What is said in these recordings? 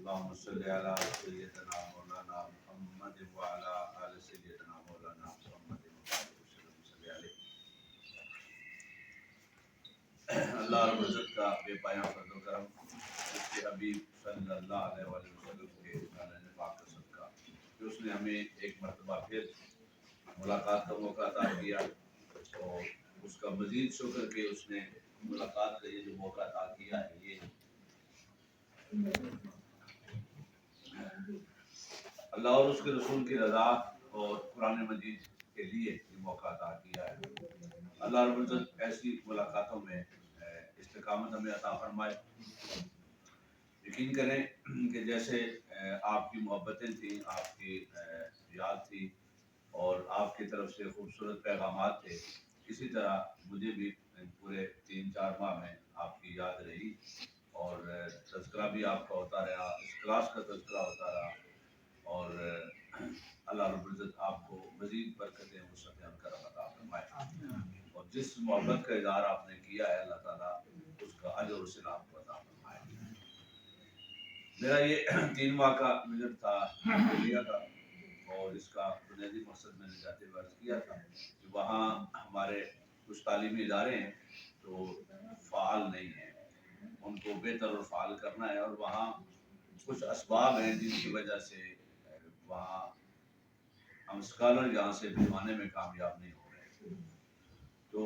اللهم صل على سيدنا مولانا محمد وعلى آل سيدنا مولانا محمد وسلم صلی علیہ۔ اللہ رب العزت کا بے پایہ فضل و کرم، اس کے حبیب صلی اللہ علیہ وآلہ وسلم کے نالے پاک کا صدقہ کہ اس نے ہمیں ایک مرتبہ پھر ملاقات کا موقع عطا کیا، اور اس کا مزید شکر کہ اس نے ملاقات کا یہ جو موقع عطا کیا ہے، یہ اللہ اور اس کے رسول کی رضا اور قرآن مجید کے لیے یہ موقع عطا کیا ہے۔ اللہ رب العزت ایسی ملاقاتوں میں استقامت ہمیں عطا فرمائے۔ یقین کریں کہ جیسے آپ کی محبتیں تھیں، آپ کی یاد تھی اور آپ کی طرف سے خوبصورت پیغامات تھے، اسی طرح مجھے بھی پورے 3-4 ماہ میں آپ کی یاد رہی، اور تذکرہ بھی آپ کا ہوتا رہا، اس کلاس کا تذکرہ ہوتا رہا، اور اللہ رب العزت آپ کو مزید برکتیں وسعتیں ان کا عطا فرمائے، اور جس محبت کا اظہار آپ نے کیا ہے اللہ تعالیٰ اس کا اجر و صلہ آپ کو عطا فرمائے۔ میرا یہ 3 ماہ کا وزٹ تھا انڈیا کا، اور اس کا بنیادی مقصد میں نے جاتے ہوئے عرض کیا تھا کہ وہاں ہمارے کچھ تعلیمی ادارے ہیں جو فعال نہیں ہیں، ان کو بہتر اور فعال کرنا ہے، اور وہاں کچھ اسباب ہیں جن کی وجہ سے وہاں ہم اسکالر یہاں سے بھجوانے میں کامیاب نہیں ہو رہے۔ تو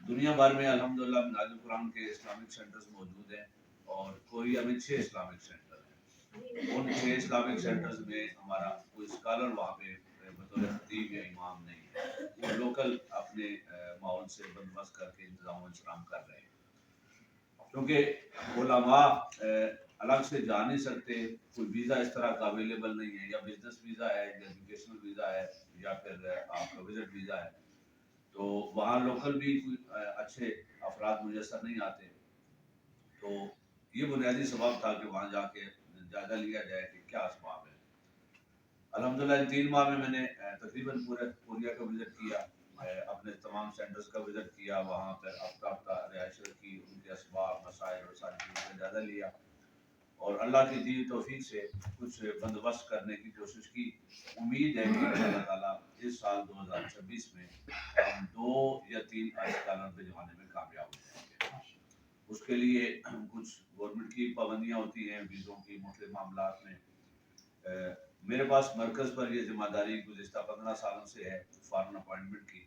دنیا بھر میں الحمدللہ منہاج القرآن کے اسلامک سینٹرز موجود ہیں، اور کوریا میں 6 اسلامک سینٹر ہیں۔ ان 6 اسلامک سینٹرز میں ہمارا کوئی اسکالر وہاں پہ بطور خطیب یا امام نہیں ہے، وہ لوکل اپنے ماحول سے بندوبست کر کے انتظام و انتظام کر رہے ہیں، کیونکہ علماء الگ سے جا نہیں سکتے، کوئی ویزا اس طرح کا اویلیبل نہیں ہے، یا بزنس ویزا ہے، یا ایجوکیشنل ویزا ہے، یا پھر آپ کا وزٹ ویزا ہے، تو وہاں لوکل بھی کوئی اچھے افراد میسر نہیں آتے۔ تو یہ بنیادی سبب تھا کہ وہاں جا کے جائزہ لیا جائے کہ کیا اسباب ہے۔ الحمدللہ ان 3 ماہ میں نے تقریباً پورے کوریا کا وزٹ کیا، اپنے تمام سینٹرز کا وزٹ کیا، وہاں پر ہفتہ رہائش رکھی، ان کے اسباب، مسائل اور ساری چیزوں کا جائزہ لیا، اور اللہ کی دی توفیق سے کچھ بندوبست کرنے کی کوشش کی۔ امید ہے کہ اللہ تعالیٰ اس سال 2026 میں ہم 2 یا 3 اسکالر بھجوانے میں کامیاب ہو جائیں گے۔ اس کے لیے کچھ گورنمنٹ کی پابندیاں ہوتی ہیں ویزوں کی مختلف معاملات میں۔ میرے پاس مرکز پر یہ ذمہ داری گزشتہ 15 سالوں سے ہے فارن اپوائنٹمنٹ کی۔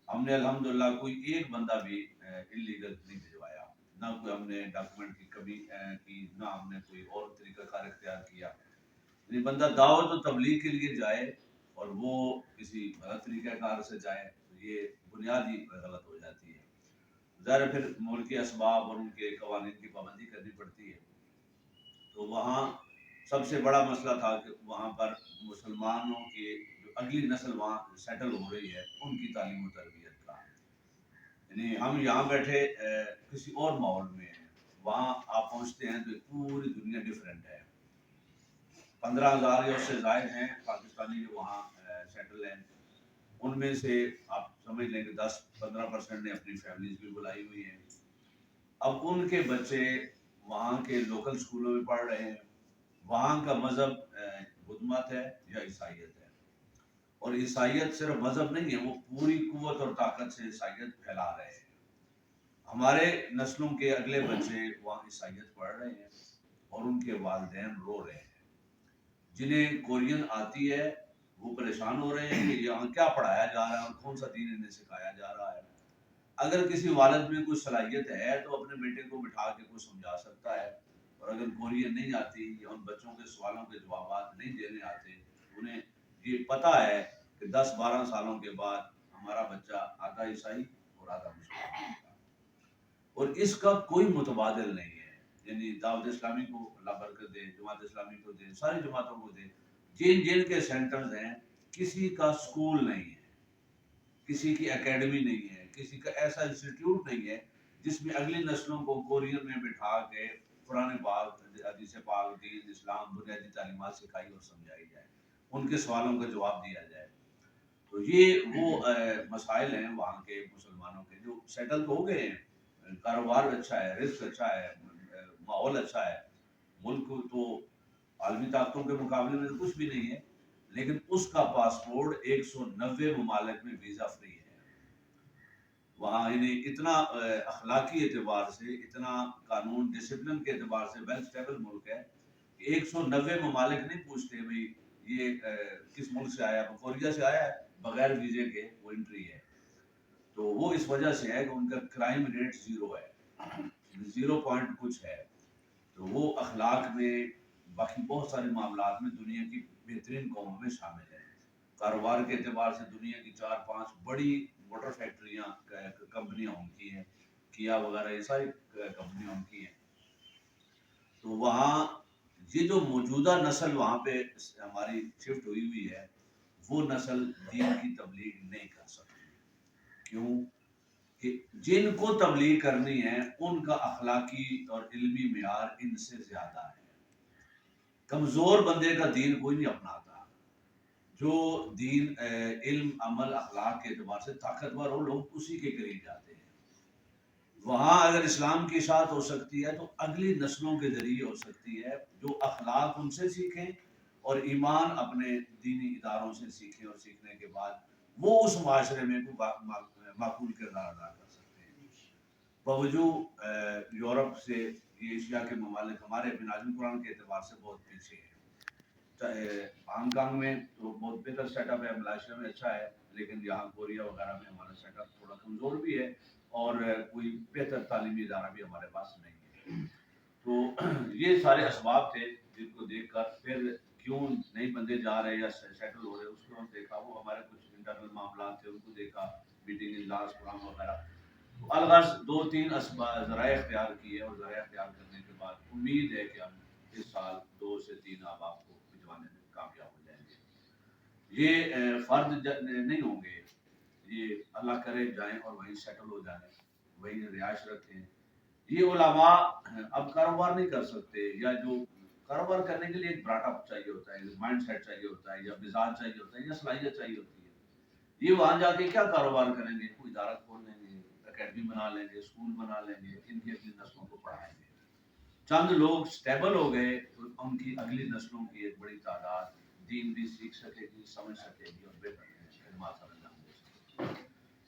ہم نے الحمدللہ کوئی ایک بندہ بھی انلیگل نہیں بھجوایا، نہ کوئی ہم نے ڈاکومنٹ کی کمی کی، نہ ہم نے کوئی اور طریقہ کار اختیار کیا۔ یعنی بندہ دعوت و تبلیغ کے لیے جائے اور وہ کسی غلط طریقہ کار سے جائے تو یہ بنیادی غلط ہو جاتی ہے۔ ظاہر پھر ملکی اسباب اور ان کے قوانین کی پابندی کرنی پڑتی ہے۔ تو وہاں سب سے بڑا مسئلہ تھا کہ وہاں پر مسلمانوں کی جو اگلی نسل وہاں سیٹل ہو رہی ہے ان کی تعلیم و تربیت کا، یعنی ہم یہاں بیٹھے کسی اور ماحول میں ہیں، وہاں آپ پہنچتے ہیں تو پوری دنیا ڈیفرنٹ ہے۔ 15,000 یا اس سے زائد ہیں پاکستانی جو وہاں سیٹل ہیں، ان میں سے آپ سمجھ لیں کہ 10-15% نے اپنی فیملیز بھی بلائی ہوئی ہیں۔ اب ان کے بچے وہاں کے لوکل اسکولوں میں پڑھ رہے ہیں، وہاں کا مذہب بدھ مت ہے یا عیسائیت ہے، اور عیسائیت صرف مذہب نہیں ہے، وہ پوری قوت اور طاقت سے عیسائیت پھیلا رہے ہیں۔ ہمارے نسلوں کے اگلے بچے وہاں عیسائیت پڑھ رہے ہیں اور ان کے والدین رو رہے ہیں۔ جنہیں کورین آتی ہے وہ پریشان ہو رہے ہیں کہ یہاں کیا پڑھایا جا رہا ہے اور کون سا دین انہیں سکھایا جا رہا ہے۔ اگر کسی والد میں کوئی صلاحیت ہے تو اپنے بیٹے کو بٹھا کے کوئی سمجھا سکتا ہے، اور اگر کورین نہیں آتی یا ان بچوں کے سوالوں کے جوابات نہیں دینے آتے، انہیں یہ پتہ ہے کہ 10-12 سالوں کے بعد ہمارا بچہ آدھا عیسائی اور آدھا مسلمان ہوگا، اور اس کا کوئی متبادل نہیں ہے۔ یعنی دعوت اسلامی کو اللہ برکت دے، جماعت اسلامی کو دے، ساری جماعتوں کو دے، جن کے سینٹرز ہیں کسی کا سکول نہیں ہے، کسی کی اکیڈمی نہیں ہے، کسی کا ایسا انسٹیٹیوٹ نہیں ہے جس میں اگلی نسلوں کو کورین میں بٹھا کے قرآن پاک، حدیث پاک، دین، اسلام، بنیادی تعلیمات سکھائی اور سمجھائی جائے، ان کے سوالوں کا جواب دیا جائے۔ تو یہ وہ مسائل ہیں وہاں کے مسلمانوں کے جو سیٹل تو ہو گئے ہیں، کاروبار اچھا ہے، رزق اچھا ہے، ماحول اچھا ہے، ملک تو عالمی طاقتوں کے مقابلے میں تو کچھ بھی نہیں ہے، لیکن اس کا پاسپورٹ 190 ممالک میں ویزا فری ہے۔ وہاں انہیں اتنا اخلاقی اعتبار سے، اتنا قانون ڈسپلن کے اعتبار سے ویل اسٹیبل ملک ہے کہ 190 ممالک نہیں پوچھتے بھئی یہ کس ملک سے آیا، کوریا سے آیا ہے، بغیر ویزے کے وہ انٹری ہے۔ تو وہ اس وجہ سے ہے کہ ان کا کرائم ریٹ 0 ہے، 0 پوائنٹ کچھ ہے۔ تو وہ اخلاق میں، باقی بہت سارے معاملات میں دنیا کی بہترین قوموں میں شامل ہے۔ کاروبار کے اعتبار سے دنیا کی 4-5 بڑی موٹر فیکٹریاں کمپنیاں ان کی ہیں، کیا وغیرہ یہ ساری کمپنیاں ان کی ہیں۔ تو وہاں یہ جو موجودہ نسل وہاں پہ ہماری شفٹ ہوئی ہے، وہ نسل دین کی تبلیغ نہیں کر سکتی۔ کیوں؟ کہ جن کو تبلیغ کرنی ہے ان کا اخلاقی اور علمی معیار ان سے زیادہ ہے۔ کمزور بندے کا دین کوئی نہیں اپناتا، جو دین علم عمل اخلاق کے اعتبار سے طاقتور ہو لوگ اسی کے قریب جاتے ہیں۔ وہاں اگر اسلام کی اشاعت ہو سکتی ہے تو اگلی نسلوں کے ذریعے ہو سکتی ہے، جو اخلاق ان سے سیکھیں اور ایمان اپنے دینی اداروں سے سیکھیں، اور سیکھنے کے بعد وہ اس معاشرے میں معقول کردار ادا کر سکتے ہیں۔ باوجود یورپ سے ایشیا کے ممالک ہمارے بنیادی قرآن کے اعتبار سے بہت پیچھے ہیں۔ ہانگ کانگ میں تو بہت بہتر سیٹ اپ ہے، ملائیشیا میں اچھا ہے، لیکن یہاں کوریا وغیرہ میں ہمارا سیٹ اپ تھوڑا کمزور بھی ہے، اور کوئی بہتر تعلیمی ادارہ بھی ہمارے پاس نہیں ہے۔ تو یہ سارے اسباب تھے جن کو دیکھ کر پھر کیوں نئی بندے جا رہے یا سیٹل ہو رہے، اس کو ہم دیکھا، وہ ہمارے کچھ انٹرنل معاملات تھے ان کو دیکھا، میٹنگ اجلاس قرآن وغیرہ، الغرض 2-3 ذرائع اختیار کیے، اور ذرائع اختیار کرنے کے بعد امید ہے کہ ہم اس سال 2 سے 3 احباب کو بھجوانے میں کامیاب ہو جائیں گے۔ یہ فرد نہیں ہوں گے، یہ اللہ کرے جائیں اور وہیں سیٹل ہو جائیں، وہیں رہائش رکھیں۔ یہ علماء اب کاروبار نہیں کر سکتے، یا جو کاروبار کرنے کے لیے ایک براٹ اپ چاہیے ہوتا ہے، مائنڈ سیٹ چاہیے ہوتا ہے، یا مزاج چاہیے ہوتا ہے، یا صلاحیت چاہیے ہوتی ہے۔ یہ وہاں جا کے کیا کاروبار کریں گے؟ کوئی ادارہ کھول لیں گے، اکیڈمی بنا لیں گے، اسکول بنا لیں گے، ان کی اگلی نسلوں کو پڑھائیں گے۔ چند لوگ سٹیبل ہو گئے تو ان کی اگلی نسلوں کی ایک بڑی تعداد دین بھی سیکھ سکے گی، سمجھ سکے گی، اور بہتر خدمات انجام دے سکے گی۔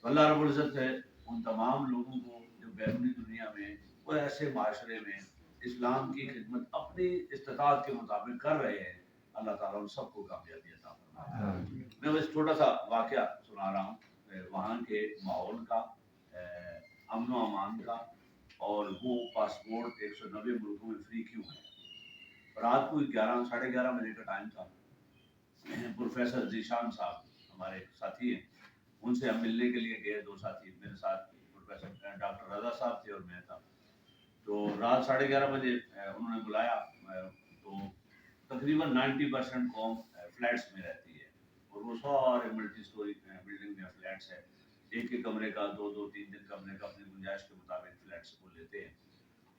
تو اللہ رب العزت ہے ان تمام لوگوں کو جو بیرونی دنیا میں وہ ایسے معاشرے میں اسلام کی خدمت اپنی استطاعت کے مطابق کر رہے ہیں، اللہ تعالیٰ ان سب کو کامیابی عطا فرمائے۔ میں بس چھوٹا سا واقعہ سنا رہا ہوں وہاں کے ماحول کا، امن و امان کا، اور وہ پاسپورٹ 190 ملکوں میں فری کیوں ہے۔ رات کو 11-11:30 بجے کا ٹائم تھا۔ پروفیسر ذیشان صاحب ہمارے ساتھی ہیں، ان سے ہم ملنے کے لیے گئے، 2 ساتھی میرے ساتھ، پروفیسر ڈاکٹر رضا صاحب تھے اور میں تھا۔ تو رات 11:30 بجے انہوں نے بلایا، تو تقریباً 90% قوم فلیٹس میں رہتی ہے، اور وہ سارے ملٹی سٹوری بلڈنگ میں فلیٹس ہے، ایک ایک کمرے کا 2-2 3-3 کمرے کا اپنی گنجائش کے مطابق فلیٹس کو لیتے ہیں۔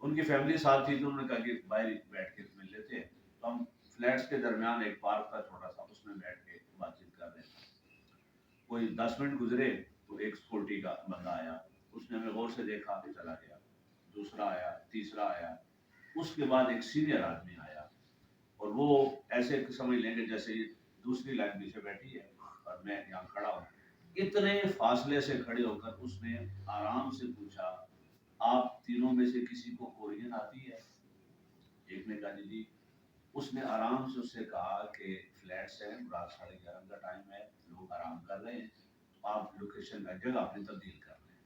ان کی فیملی ساتھ تھی تو انہوں نے کہا کہ باہر بیٹھ کے مل لیتے ہیں، تو ہم فلیٹس کے درمیان ایک پارک تھا چھوٹا سا، اس میں بیٹھ کے بات چیت کر رہے تھے۔ کوئی 10 منٹ گزرے تو ایک سکورٹی کا بندہ آیا، اس نے ہمیں غور سے دیکھا، چلا گیا۔ دوسرا آیا، تیسرا آیا، اس کے بعد ایک سینئر آدمی آیا، اور وہ ایسے سمجھ لیں گے جیسے یہ دوسری لائن پیچھے بیٹھی ہے اور میں یہاں کھڑا ہوں۔ اتنے فاصلے سے کھڑے ہو کر اس نے آرام سے پوچھا، آپ تینوں میں سے کسی کو کورین آتی ہے؟ ایک نے کہا جی۔ اس نے آرام سے اس سے کہا کہ فلیٹس ہیں، رات 11:30 کا ٹائم ہے، لوگ آرام کر رہے ہیں، آپ لوکیشن کا جگہ اپنی تبدیل کر لیں۔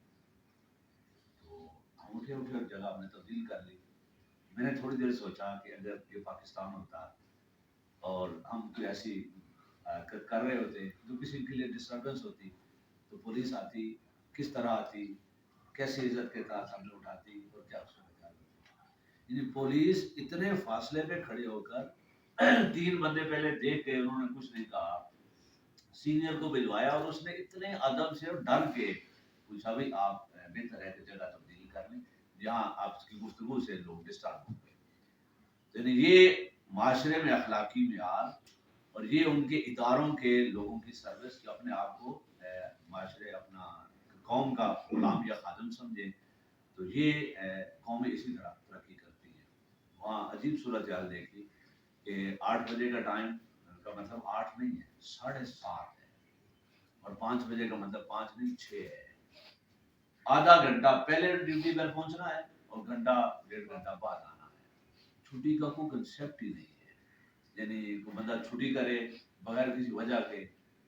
تو ہم اٹھے اور جگہ ہم نے تبدیل کر لی۔ میں نے تھوڑی دیر سوچا کہ اگر یہ پاکستان ہوتا اور ہم کوئی ایسی کر رہے ہوتے تو کسی کے لیے ڈسٹربنس ہوتی، تو پولیس آتی، کس طرح آتی، کیسی عزت کے ساتھ ہم نے اٹھاتی، اور کیا اس میں کیا ہوتی۔ یعنی پولیس اتنے فاصلے پہ کھڑے ہو کر 3 بندے پہلے دیکھ کے انہوں نے کچھ نہیں کہا، سینئر کو بھجوایا، اور اس نے اتنے ادب سے اور ڈر کے پوچھا، بھائی آپ بہتر ہے کہ جگہ تبدیل کر لیں، جہاں آپ کی گفتگو سے لوگ ڈسٹرب ہوں گے۔ یعنی یہ معاشرے میں اخلاقی معیار، اور یہ ان کے اداروں کے لوگوں کی سروس، جو اپنے آپ کو معاشرے اپنا قوم کا غلام یا خادم سمجھے، تو یہ قومیں اسی طرح ترقی کرتی ہیں۔ وہاں عجیب صورتحال دیکھی کہ 8 بجے کا ٹائم کا مطلب 8 نہیں ہے، 7:30 ہے، اور 5 بجے کا مطلب 5 نہیں 6 ہے۔ آدھا گھنٹہ پہلے ڈیوٹی پر پہنچنا ہے اور گھنٹہ 1.5 گھنٹہ بعد آنا ہے۔ چھٹی کا کوئی کنسیپٹ ہی نہیں ہے، یعنی کوئی بندہ چھٹی کرے بغیر کسی وجہ کے،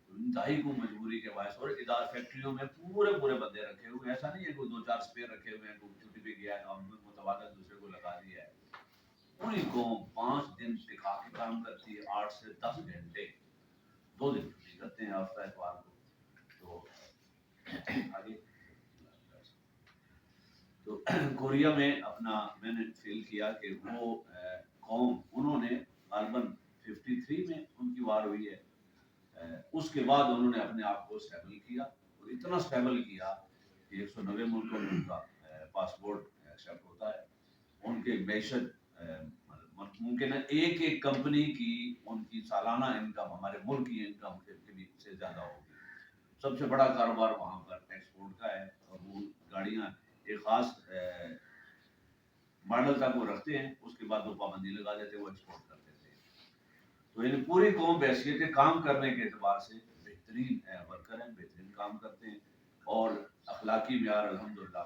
انتہائی کو مجبوری کے باعث۔ اور ادارے فیکٹریوں میں پورے بندے رکھے ہوئے، ایسا نہیں ہے کوئی 2-4 اسپیئر رکھے ہوئے ہیں، کوئی چھٹی پہ گیا ہے تو ہم نے متبادل دوسرے کو لگا دیا ہے۔ پوری قوم 5 دن ٹکا کے کام کرتی ہے، 8 سے 10 گھنٹے، 2 دن چھٹی کرتے ہیں ہفتہ اتوار کو۔ تو آگے تو کوریا میں اپنا میں نے فیل کیا کہ وہ قوم، انہوں نے غالباً 53 میں ان کی وار ہوئی ہے، اس کے بعد انہوں نے اپنے آپ کو اسٹیبل کیا، اور اتنا اسٹیبل کیا کہ 190 ملکوں میں ان کا پاسپورٹ ایکسیپٹ ہوتا ہے۔ ان کے معیشت ممکن ہے ایک کمپنی کی ان کی سالانہ انکم ہمارے ملک کی انکم کے بھی سے زیادہ ہوگی۔ سب سے بڑا کاروبار وہاں پر ایکسپورٹ کا ہے، اور وہ گاڑیاں ایک خاص ماڈل تک وہ رکھتے ہیں، اس کے بعد وہ پابندی لگا دیتے ہیں، وہ ایکسپورٹ کر دیتے ہیں۔ تو یعنی پوری قوم بحیثیت کام کرنے کے اعتبار سے بہترین ورکر ہیں، بہترین کام کرتے ہیں، اور اخلاقی معیار الحمدللہ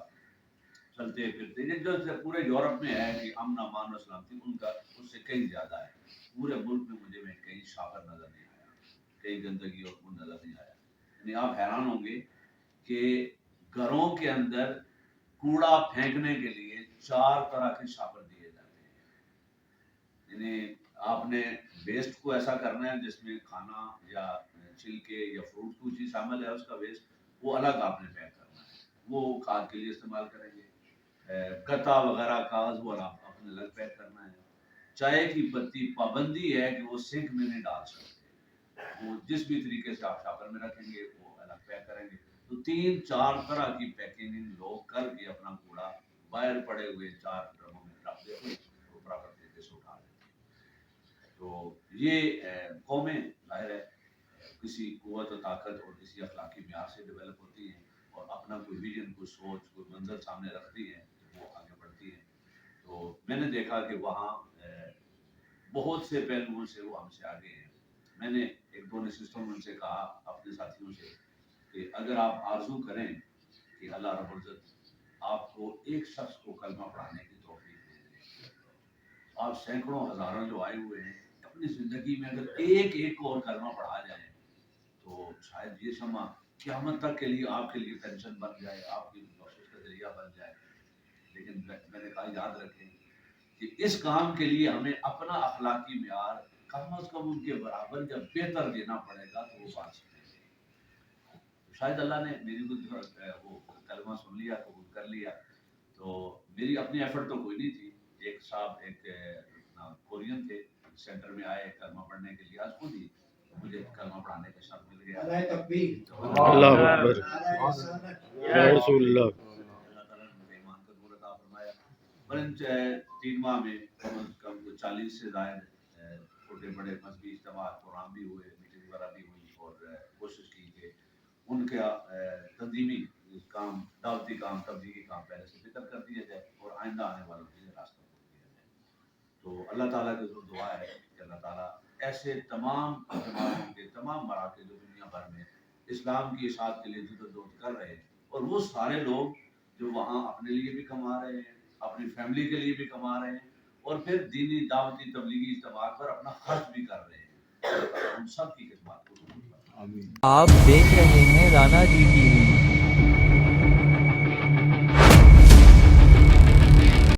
چلتے پھرتے جو پورے یورپ میں ہے کہ امن امان و سلامتی ان کا اس سے کہیں زیادہ ہے۔ پورے ملک میں مجھے کہیں شاور نظر نہیں آیا، کہیں گندگی اور خون نظر نہیں آیا۔ یعنی آپ حیران ہوں گے کہ گھروں کے اندر کوڑا پھینکنے کے لیے 4 طرح کے شاور دیے جاتے ہیں۔ یعنی آپ نے ویسٹ کو ایسا کرنا ہے جس میں کھانا یا چھلکے یا فروٹ کوئی چیز شامل ہے، اس کا ویسٹ وہ الگ آپ نے پیک کرنا ہے، وہ کھاد کے لیے استعمال کریں گے۔ گتا وغیرہ کاغذ وہ آپ اپنے الگ پیک کرنا ہے۔ چائے کی پتی پابندی ہے کہ وہ سنک میں نہیں ڈال سکتے، وہ جس بھی طریقے سے آپ شاور میں رکھیں گے وہ الگ پیک کریں گے۔ تو 3-4 طرح کی پیکنگ لوگ کر کے اپنا کوڑا باہر پڑے ہوئے 4 ڈرموں میں رکھ دیتے ہیں، وہ برابر طریقے سے اٹھا لیتے ہیں۔ تو یہ قومیں ظاہر ہے کسی قوت و طاقت اور کسی اخلاقی معیار سے ڈیولپ ہوتی ہیں، اور اپنا کوئی ویژن، کوئی سوچ، کوئی منظر سامنے رکھتی ہیں، وہ آگے بڑھتی ہیں۔ تو میں نے دیکھا کہ وہاں بہت سے پہلوؤں سے وہ ہم سے آگے ہیں۔ میں نے 1-2 نشستوں میں ان سے کہا اپنے ساتھیوں سے کہ اگر آپ آرزو کریں کہ اللہ رب العزت آپ کو ایک شخص کو کلمہ پڑھانے کی توفیق دے دیں، آپ سینکڑوں ہزاروں جو آئے ہوئے ہیں اپنی زندگی میں اگر ایک کو اور کلمہ پڑھا جائیں تو شاید یہ شمع قیامت تک کے لیے آپ کے لیے پینشن بن جائے، آپ کی بخشش کا ذریعہ بن جائے۔ لیکن میں نے کہا یاد رکھیں کہ اس کام کے لیے ہمیں اپنا اخلاقی معیار کم از کم ان کے برابر جب بہتر دینا پڑے گا تو وہ بات سنیں گے۔ شاید اللہ نے میری وہ کلمہ سن لیا، قبول کر لیا۔ تو میری اپنی ایفرٹ تو کوئی نہیں تھی۔ ایک صاحب ایک کورین تھے، سینٹر میں آئے کلمہ پڑھنے کے لیے، آج خود ہی مجھے کلمہ پڑھانے کا شرف مل گیا۔ اللہ اکبر، یا رسول اللہ۔ اللہ تعالیٰ نے مجھے ایمان کا نور عطا فرمایا۔ برنچ 3 ماہ میں کم از کم 40 سے زائد چھوٹے بڑے مذہبی اجتماعات پروگرام بھی ہوئے، میٹنگ وغیرہ بھی ہوئی، اور کوشش کی کہ ان کا تنظیمی کام، دعوتی کام، تبلیغی کام پہلے سے بہتر کر دیا جائے اور آئندہ آنے والوں کے لیے راستہ کھول دیا جائے۔ تو اللہ تعالیٰ کی دعا ہے کہ اللہ تعالیٰ ایسے تمام جماعتوں کے تمام مراکز جو دنیا بھر میں اسلام کی اشاعت کے لیے جدوجہد کر رہے ہیں، اور وہ سارے لوگ جو وہاں اپنے لیے بھی کما رہے ہیں، اپنی فیملی کے لیے بھی کما رہے ہیں، اور پھر دینی دعوتی تبلیغی اجتماعات پر اپنا خرچ بھی کر رہے ہیں، ان سب کی خدمات کو۔ آپ دیکھ رہے ہیں رانا جی ٹی وی۔